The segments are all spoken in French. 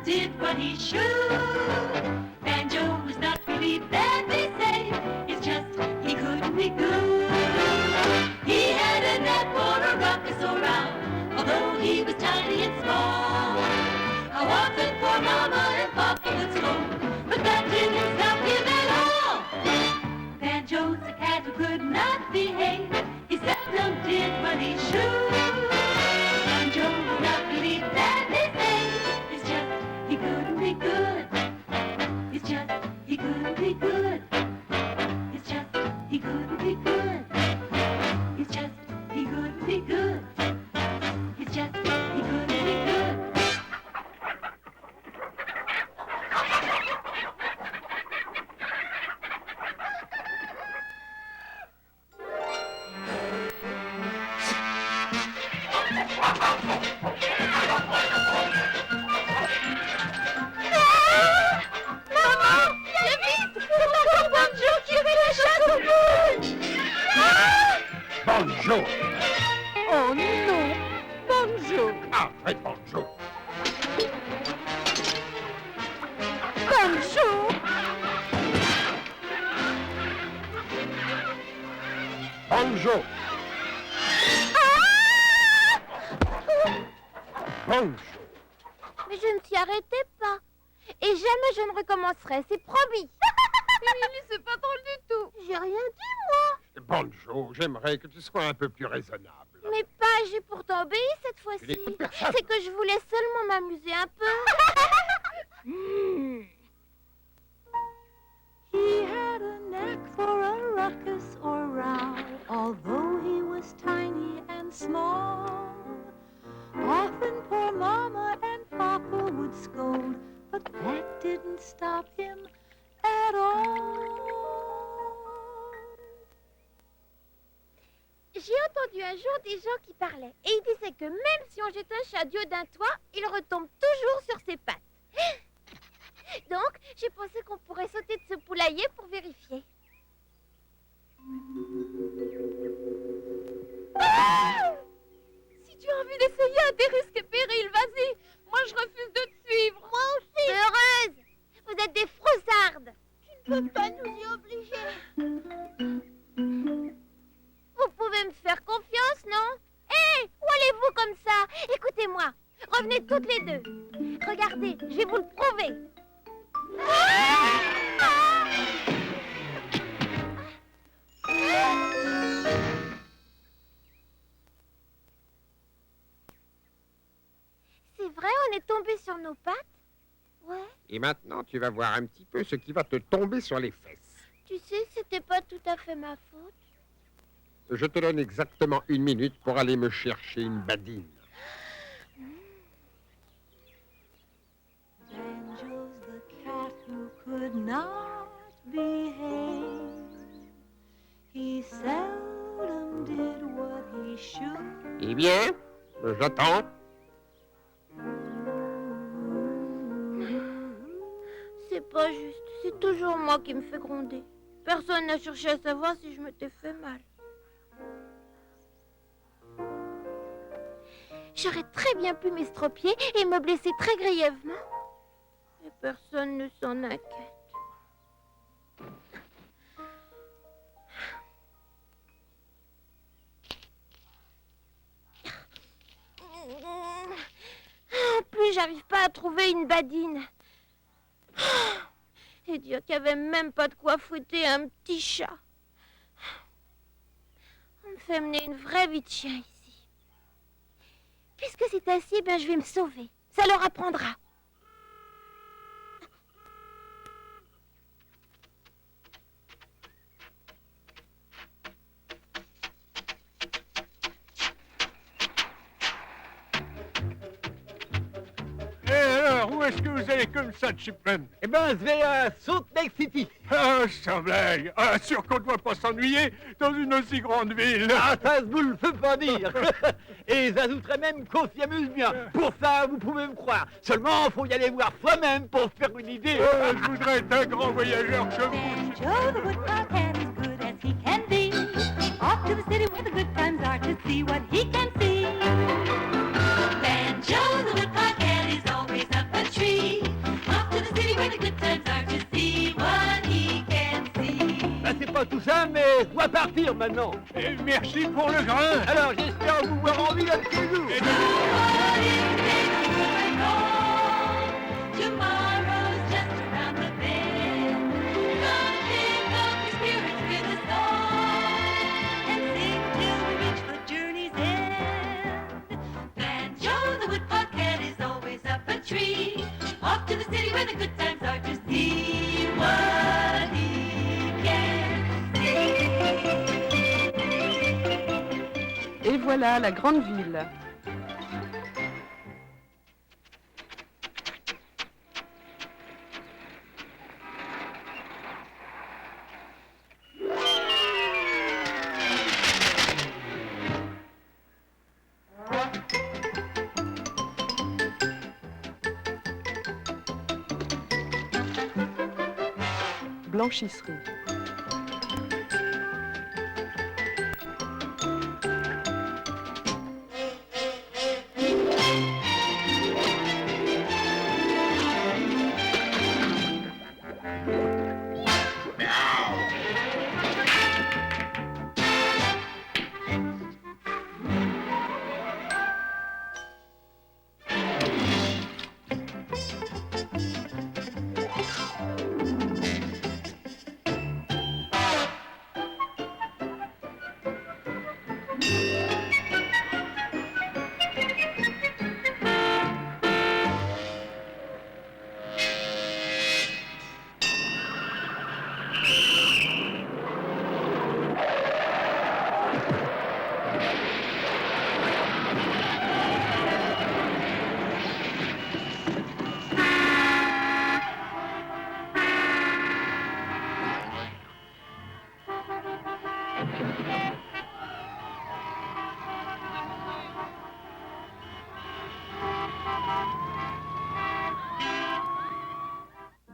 did what he should. Banjo was not really bad, they say. It's just he couldn't be good. He had a knack for a ruckus around, although he was tiny and small. How often poor Mama and Papa would scold, but that didn't stop him at all. Banjo's a cat who could not behave. He seldom did what he should. Banjo was not really bad, they say. It's just he couldn't be good. It's just he couldn't be good. It's just he couldn't be good. It's just he couldn't be good. It's just he couldn't be good. Banjo! Oh non, Banjo! Arrête, Banjo! Banjo! Banjo! Banjo! Mais je ne t'y arrêtais pas. Et jamais je ne recommencerai, c'est promis. Émilie, c'est pas drôle du tout. J'ai rien dit, moi. Banjo, j'aimerais que tu sois un peu plus raisonnable. Mais pas, j'ai pourtant obéi cette fois-ci. Tu n'écoutes personne. C'est que je voulais seulement m'amuser un peu. He had a knack for a ruckus or row, although he was tiny and small. Often poor Mama and Papa would scold, but that didn't stop him at all. J'ai entendu un jour des gens qui parlaient. Et ils disaient que même si on jette un chat du haut d'un toit, il retombe toujours sur ses pattes. Donc, j'ai pensé qu'on pourrait sauter de ce poulailler pour vérifier. Ah! Si tu as envie d'essayer à tes risques et périls, vas-y. Moi, je refuse de te suivre. Moi aussi. Heureuse. Vous êtes des froussardes. Tu ne peux pas nous y obliger. Vous pouvez me faire confiance, non? Hé, où allez-vous comme ça? Écoutez-moi. Revenez toutes les deux. Regardez, je vais vous le prouver. C'est vrai, on est tombé sur nos pattes? Ouais. Et maintenant, tu vas voir un petit peu ce qui va te tomber sur les fesses. Tu sais, c'était pas tout à fait ma faute. Je te donne exactement 1 minute pour aller me chercher une badine. Banjo's the cat who could not behave. He seldom did what he should. Eh bien, j'attends. C'est pas juste, c'est toujours moi qui me fais gronder. Personne n'a cherché à savoir si je m'étais fait mal. J'aurais très bien pu m'estropier et me blesser très grièvement. Mais personne ne s'en inquiète. En plus, j'arrive pas à trouver une badine. Et dire qu'il n'y avait même pas de quoi fouetter un petit chat. On me fait mener une vraie vie de chien ici. Puisque c'est ainsi, ben je vais me sauver. Ça leur apprendra. Et alors, où est-ce que vous allez comme ça, Chipman? Eh ben, je vais à Salt Lake City. Ah, sans blague. Ah, sûr qu'on ne doit pas s'ennuyer dans une aussi grande ville. Ah, ça, je vous le fais pas dire. Et j'ajouterais même qu'on s'y amuse bien. Pour ça, vous pouvez me croire. Seulement, faut y aller voir soi-même pour se faire une idée. Je voudrais être un grand voyageur comme vous. Banjo the woodpecker cat is good as he can be. Off to the city where the good times are to see what he can see. Banjo the woodpecker cat is always up a tree. Allez, je dois partir maintenant. Et merci pour le grain. Alors, j'espère vous voir en vie un de ces jours. Tomorrow's just around the bend. Come pick up your spirits with a song and sing till we reach the journey's end. Banjo, the woodcock cat, is always up a tree, off to the city where the good times are to see what he can see. Et voilà la grande ville. Blanchisserie.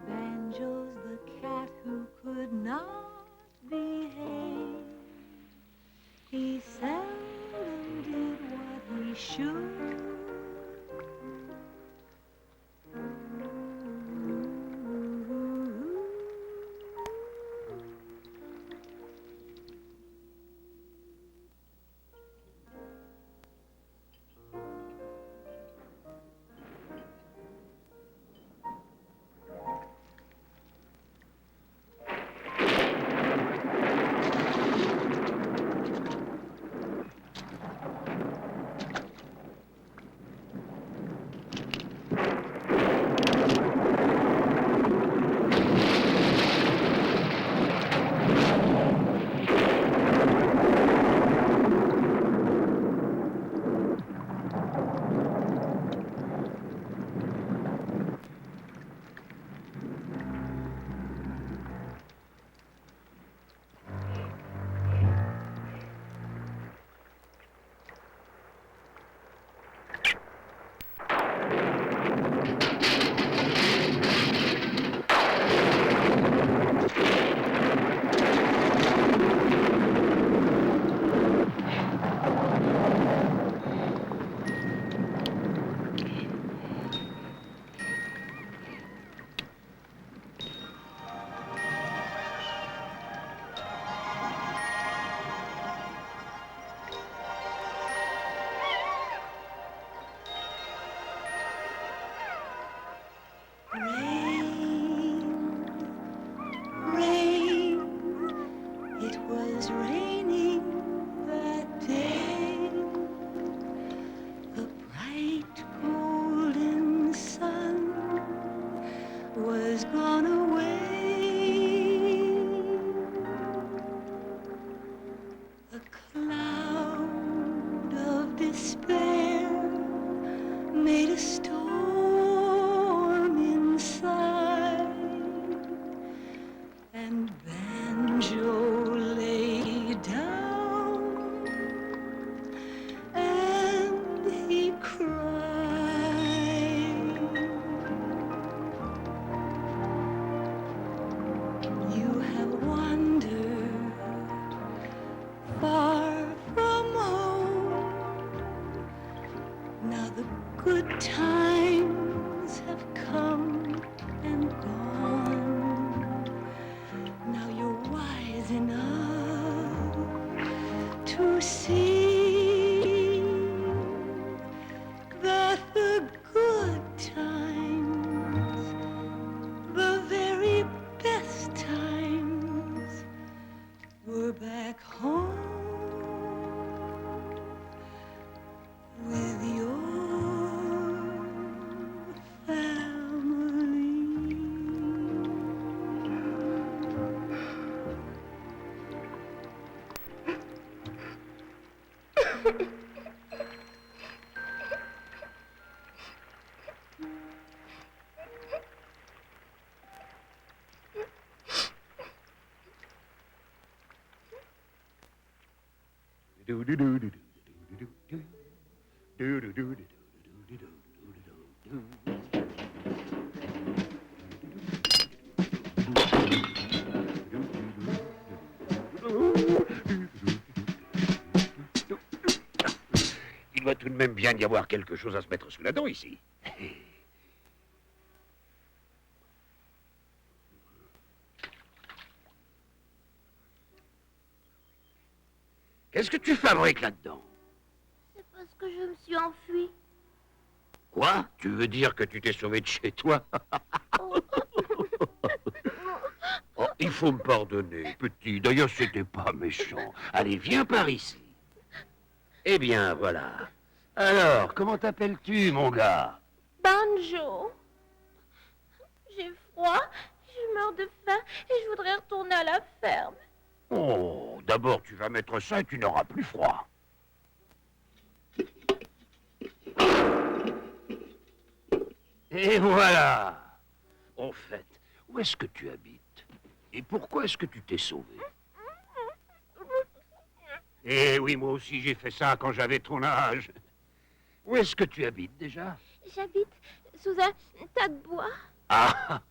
Banjo's the cat who could not behave. He seldom did what he should. Il doit tout de même bien y avoir quelque chose à se mettre sous la dent ici. Qu'est-ce que tu fabriques là-dedans? C'est parce que je me suis enfuie. Quoi? Tu veux dire que tu t'es sauvé de chez toi? Oh, il faut me pardonner, petit. D'ailleurs, c'était pas méchant. Allez, viens par ici. Eh bien, voilà. Alors, comment t'appelles-tu, mon gars? Banjo. J'ai froid, je meurs de faim et je voudrais retourner à la ferme. Oh, d'abord, tu vas mettre ça et tu n'auras plus froid. Et voilà. Au fait, où est-ce que tu habites? Et pourquoi est-ce que tu t'es sauvé? Eh oui, moi aussi j'ai fait ça quand j'avais ton âge. Où est-ce que tu habites déjà? J'habite sous un tas de bois. Ah,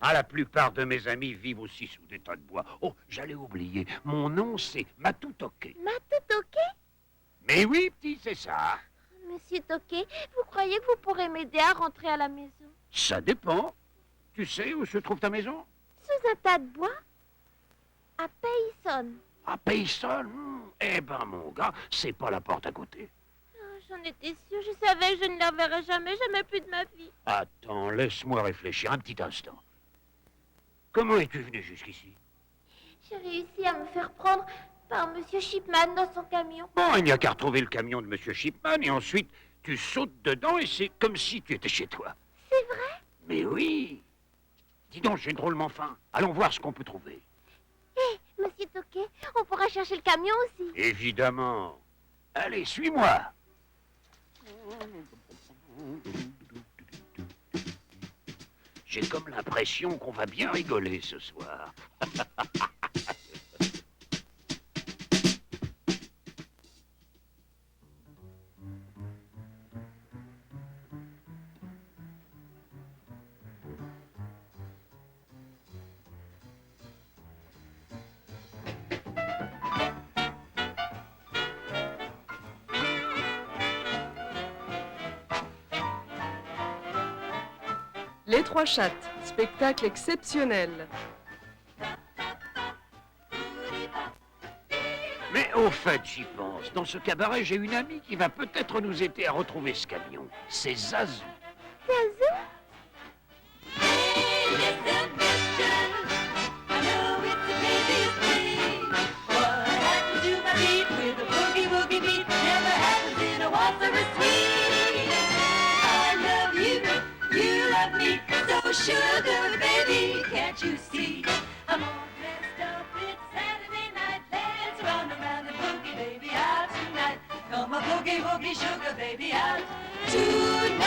la plupart de mes amis vivent aussi sous des tas de bois. Oh, j'allais oublier. Mon nom, c'est Matou Toqué. Matou Toqué? Mais oui, petit, c'est ça. Monsieur Toqué, vous croyez que vous pourrez m'aider à rentrer à la maison? Ça dépend. Tu sais où se trouve ta maison? Sous un tas de bois? À Payson. À Payson? Eh ben, mon gars, c'est pas la porte à côté. Oh, j'en étais sûre, je savais que je ne la verrais jamais plus de ma vie. Attends, laisse-moi réfléchir un petit instant. Comment es-tu venu jusqu'ici? J'ai réussi à me faire prendre par Monsieur Shipman dans son camion. Bon, il n'y a qu'à retrouver le camion de Monsieur Shipman et ensuite tu sautes dedans et c'est comme si tu étais chez toi. C'est vrai? Mais oui. Dis donc, j'ai drôlement faim. Allons voir ce qu'on peut trouver. Hé, Monsieur Toqué, on pourra chercher le camion aussi. Évidemment. Allez, suis-moi. J'ai comme l'impression qu'on va bien rigoler ce soir. Les Trois Chattes, spectacle exceptionnel. Mais au fait, j'y pense. Dans ce cabaret, j'ai une amie qui va peut-être nous aider à retrouver ce camion. C'est Zazou. Zazou? Hey, listen, mister, I know it's the baby's thing. What happened to my beat with a boogie woogie beat never happens in a waltz or a swing. I love you, you love me, so sugar baby, can't you see? I'm all dressed up, it's Saturday night, let's run around the boogie baby out tonight. Come a boogie woogie sugar baby out tonight.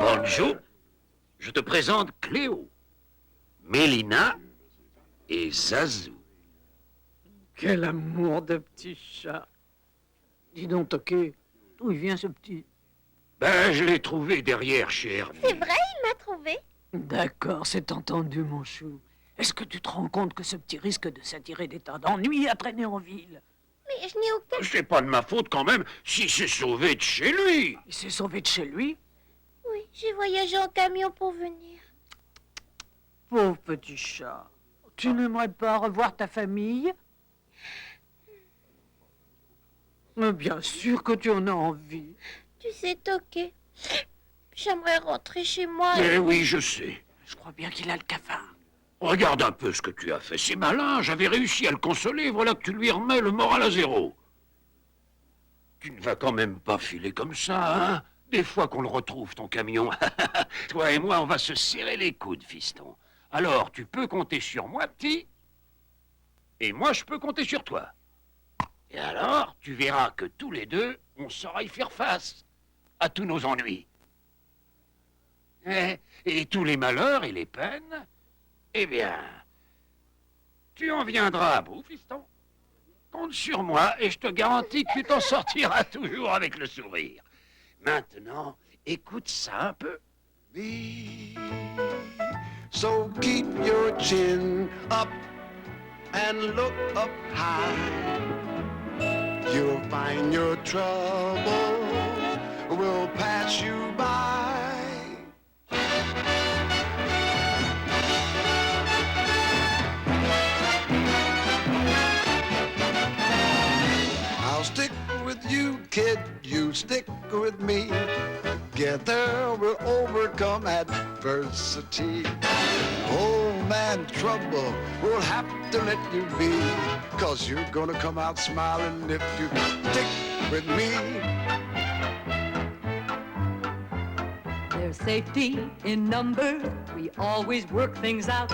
Bonjour. Je te présente Cléo, Mélina et Zazou. Quel amour de petit chat. Dis donc, Toqué, d'où il vient ce petit? Ben, je l'ai trouvé derrière chez Hermie. C'est vrai, il m'a trouvé. D'accord, c'est entendu, mon chou. Est-ce que tu te rends compte que ce petit risque de s'attirer des tas d'ennuis à traîner en ville? Mais je n'ai aucun... C'est pas de ma faute quand même s'il s'est sauvé de chez lui. Il s'est sauvé de chez lui? Oui, j'ai voyagé en camion pour venir. Pauvre petit chat. Tu n'aimerais pas revoir ta famille? Mais bien sûr que tu en as envie. Tu sais, Toqué, j'aimerais rentrer chez moi. Eh oui, je sais. Je crois bien qu'il a le cafard. Regarde un peu ce que tu as fait. C'est malin, j'avais réussi à le consoler, voilà que tu lui remets le moral à zéro. Tu ne vas quand même pas filer comme ça, hein? Des fois qu'on le retrouve, ton camion. Toi et moi, on va se serrer les coudes, fiston. Alors, tu peux compter sur moi, petit, et moi, je peux compter sur toi. Et alors, tu verras que tous les deux, on saura y faire face à tous nos ennuis. Et tous les malheurs et les peines, eh bien, tu en viendras à bout, fiston. Compte sur moi et je te garantis que tu t'en sortiras toujours avec le sourire. Maintenant, écoute ça un peu. So keep your chin up and look up high. You'll find your troubles will pass you by. I'll stick with you, kid, you stick with me. Together we'll overcome adversity. Old man trouble will have to let you be, 'cause you're gonna come out smiling if you stick with me. There's safety in numbers, we always work things out.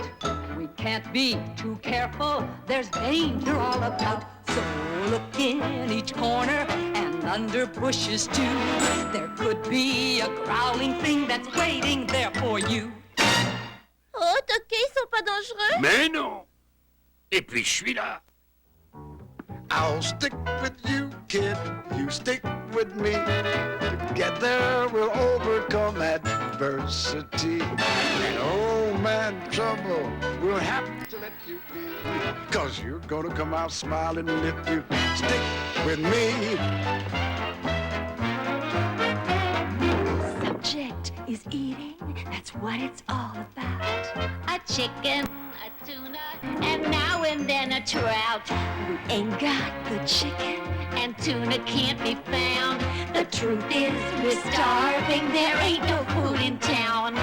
We can't be too careful, there's danger all about. So look in each corner and under bushes too. There could be a growling thing that's waiting there for you. Oh, Toqué, ils sont pas dangereux? Mais non. Et puis, je suis là. I'll stick with you, kid, you stick with me. Together we'll overcome adversity. And old man trouble will have to let you be, 'cause you're gonna come out smiling if you stick with me. Subject is eating, that's what it's all about. A chicken, a tuna, and now and then a trout. We ain't got the chicken, And tuna can't be found. The truth is, we're starving. There ain't no food in town.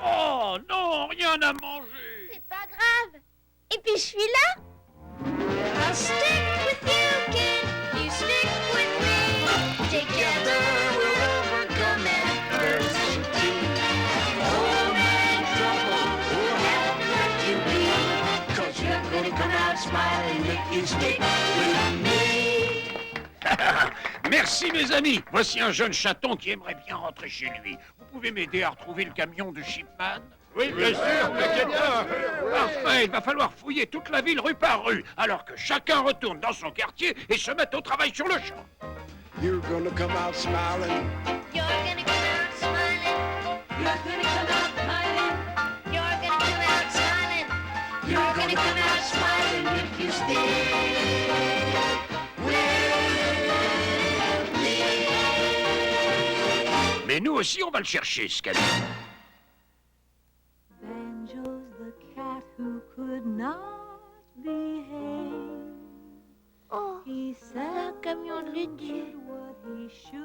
Oh non, rien à manger. C'est pas grave. Et puis je suis là. I'll stick with you, kid. You stick with me. Together we'll overcome adversity. Oh man, trouble will have to let you be, 'cause you're gonna come out smiling if you stick with me. Merci mes amis. Voici un jeune chaton qui aimerait bien rentrer chez lui. Vous pouvez m'aider à retrouver le camion de Shipman? Oui, bien sûr, t'inquiète pas. Parfait, il va falloir fouiller toute la ville rue par rue, alors que chacun retourne dans son quartier et se mette au travail sur le champ. You're gonna come out smiling. You're gonna come out smiling. you're gonna come out smiling. You're gonna come out smiling. You're gonna come out smiling if you stay with me. Mais nous aussi, on va le chercher, ce camion. Banjo's the cat who could not behave. Oh, He c'est said un camion de laitier. did what he should.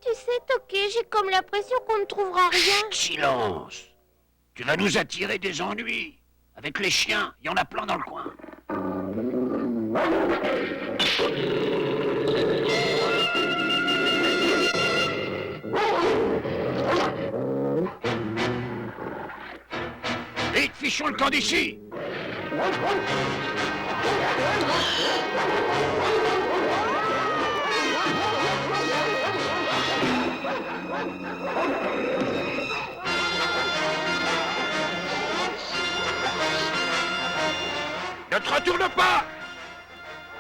Tu sais, Toqué, j'ai comme l'impression qu'on ne trouvera rien. Chut, silence. Tu vas nous attirer des ennuis. Avec les chiens, il y en a plein dans le coin. Vite, fichons le camp d'ici. Ne te retourne pas.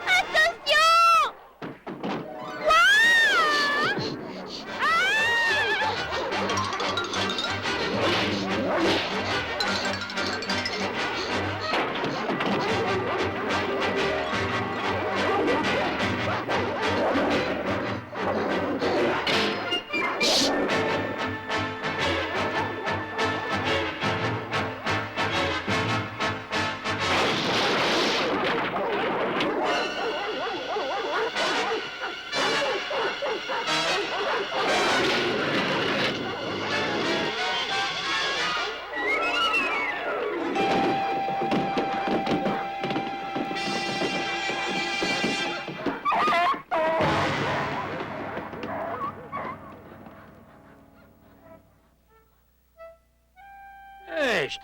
Attention! Ouah!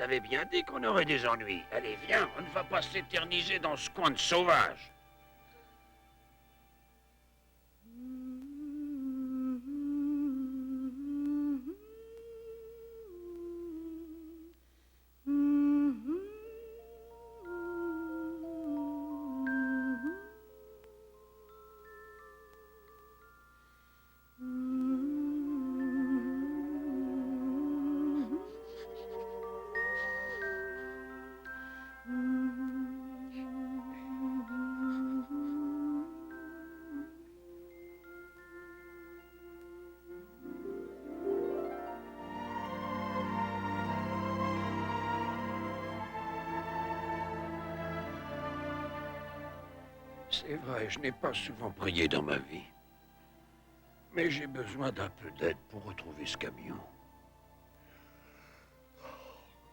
t'avais bien dit qu'on aurait des ennuis. Allez, viens, on ne va pas s'éterniser dans ce coin de sauvage. C'est vrai, je n'ai pas souvent prié dans ma vie. Mais j'ai besoin d'un peu d'aide pour retrouver ce camion.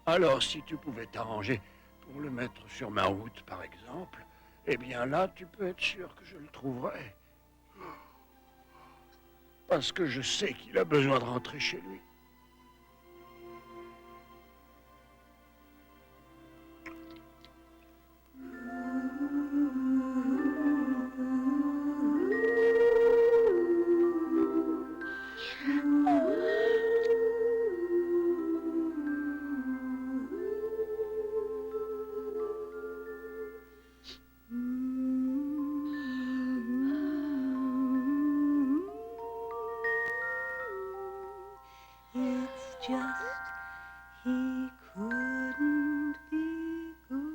Alors, si tu pouvais t'arranger pour le mettre sur ma route, par exemple, eh bien là, tu peux être sûr que je le trouverai. Parce que je sais qu'il a besoin de rentrer chez lui. It's just he couldn't be good.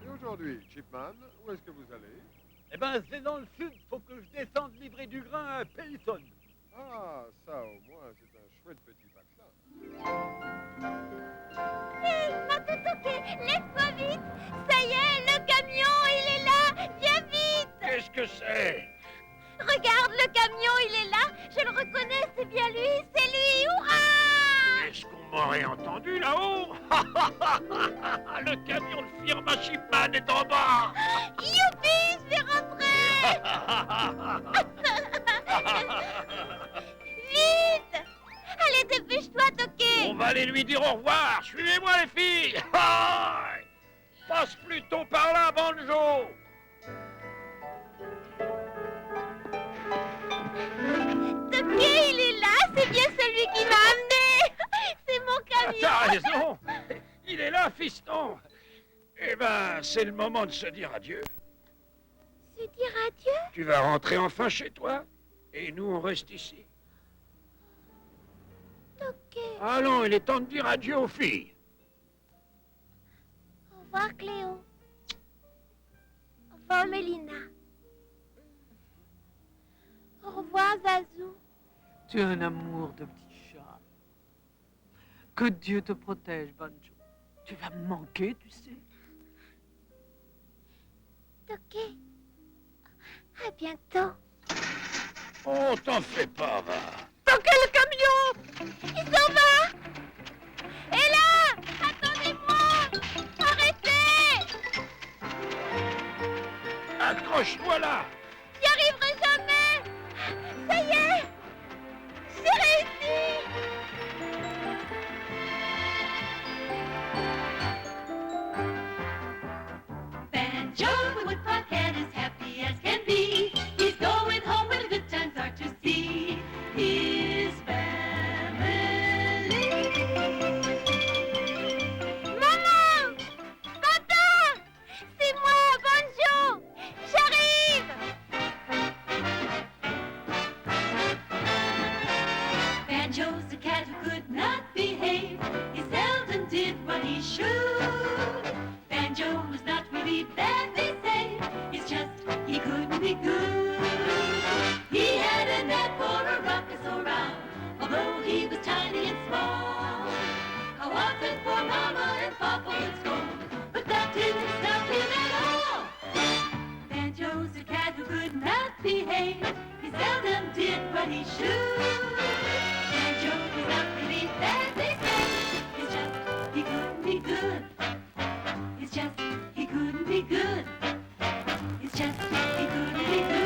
Et aujourd'hui, Chipman, où est-ce que vous allez? Eh ben, c'est dans le sud, faut que je descende livrer du grain à Payson. Ah, ça au moins, c'est un chouette petit patelin. Hé, ma Totoké, lève-toi vite. Ça y est, le camion, il est là. Viens vite. Qu'est-ce que c'est? Regarde, le camion, il est là. Je le reconnais, c'est bien lui. C'est lui, hurrah! Est-ce qu'on m'aurait entendu là-haut? Le camion de firma Chipman est en bas. Youpi, je vais rentrer. Vite. Allez, dépêche-toi, Toké. On va aller lui dire au revoir. Suivez-moi, les filles. Passe plutôt par là, Banjo. Toké, il est là. C'est bien celui qui m'a amené. C'est mon camion. T'as raison. Il est là, fiston. Eh ben, c'est le moment de se dire adieu. Se dire adieu? Tu vas rentrer enfin chez toi. Et nous, on reste ici. Toké. Allons, il est temps de dire adieu aux filles. Au revoir, Cléo. Au revoir, Mélina. Au revoir, Zazou. Tu es un amour de petit chat. Que Dieu te protège, Banjo. Tu vas me manquer, tu sais. Toké. À bientôt. Oh, t'en fais pas, va. Toké, le camion! Il s'en va! Et là! Attendez-moi! Arrêtez! Accroche-toi là. J'y arriverai jamais! Ça y est! J'ai réussi! Banjo, the woodpecker cat, is happy as can be. He's going home where the good times are to see. His family did what he should. Banjo was not really bad, they say. It's just he couldn't be good. It's just he couldn't be good. It's just he couldn't be good.